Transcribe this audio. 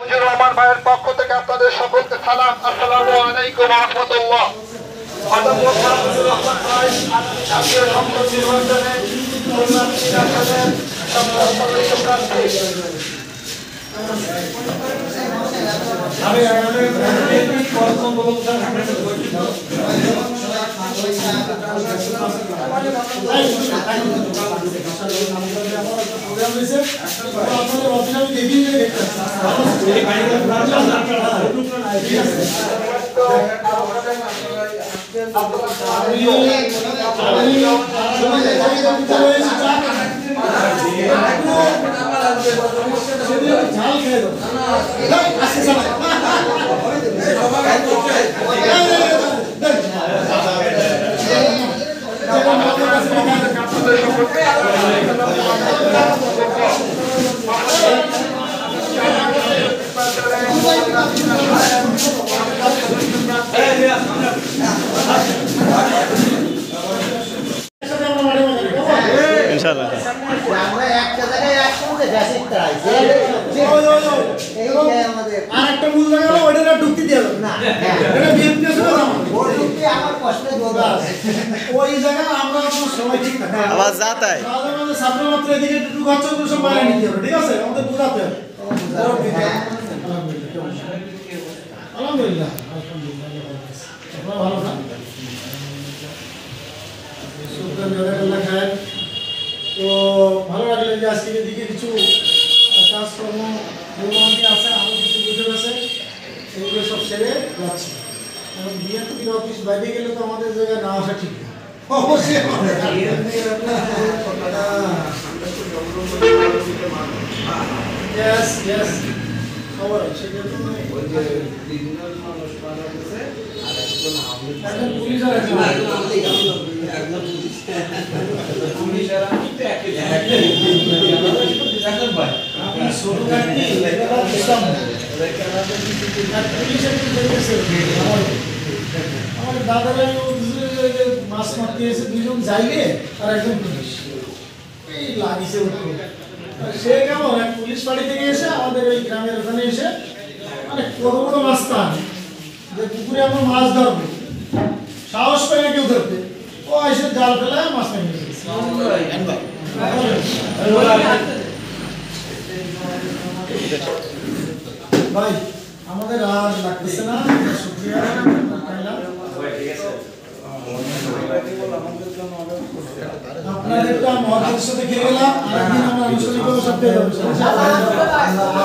মুজিবুর রহমান ভাইয়ের পক্ষ থেকে আপনাদের সকলকে সালাম। আসসালামু আলাইকুম ওয়া রাহমাতুল্লাহ। অধ্যাপক মুজিবুর রহমান ভাই জাতীয় সংসদ নির্বাচনে খুলনা আসনের সদস্য প্রার্থী। ইনশাআল্লাহ আমরা একটা জায়গায় একসঙ্গে বেসিক ট্রাই আর একটা মূল জায়গা ওইটা ঢুকতে দিয়ে না এটা বিএনপি আছে না ওর ঢুকতে আমার কষ্টে দোদা ওই জায়গা আমরা কোনো সময় ঠিক না আওয়াজ যাতা है মাঝে মাঝে ছাত্র মাত্র এদিকে একটু খরচ করে সব বাইরে নিতে হবে ঠিক আছে আমাদের বোঝাতে হবে আলহামদুলিল্লাহ আপনারা ভালো না সুলতান জাজাকাল্লাহ খায়ের তো ভালো লাগলো যে আজকে এদিকে কিছু কাজকর্ম মোটামুটি আছে আরও কিছু বুঝে গেছে এগুলো সব সেরে যাচ্ছে এবং বিএনপির অফিস বাইরে গেলে তো আমাদের জায়গায় না আসা ঠিক না অবশ্যই Yes, yes. খবর আছে সেটা ওই যে তিনজন মানুষ মারা গেছে আর একজন পুলিশ আর একজন পুলিশ আর আমি তো একই এখন ভাই আমি ছোট কাটি এটা ইসলাম পুলিশের কি দেখতেছে আমার দাদারা মাছ মারতে এসে দুজন যাইবে আর একজন পুলিশ এই লাগিছে উঠো সে কেমন এক পুলিশ বাড়ি থেকে এসে আমাদের ওই গ্রামের ওখানে এসে মানে কত বড় মাছ টান যে পুকুরে আমরা মাছ ধরবো সাহস পাই না কেউ ধরতে ও এসে জাল ফেলায় মাছ নিয়ে গেছে ভাই আমাদের আর লাগতেছে না শুক্রিয়া আপনাদেরটা মহাদের সাথে খেয়ে গেলাম আরেকদিন আমরা আনুষ্ঠানিকভাবে সব পেয়ে যাবো সম্মানিত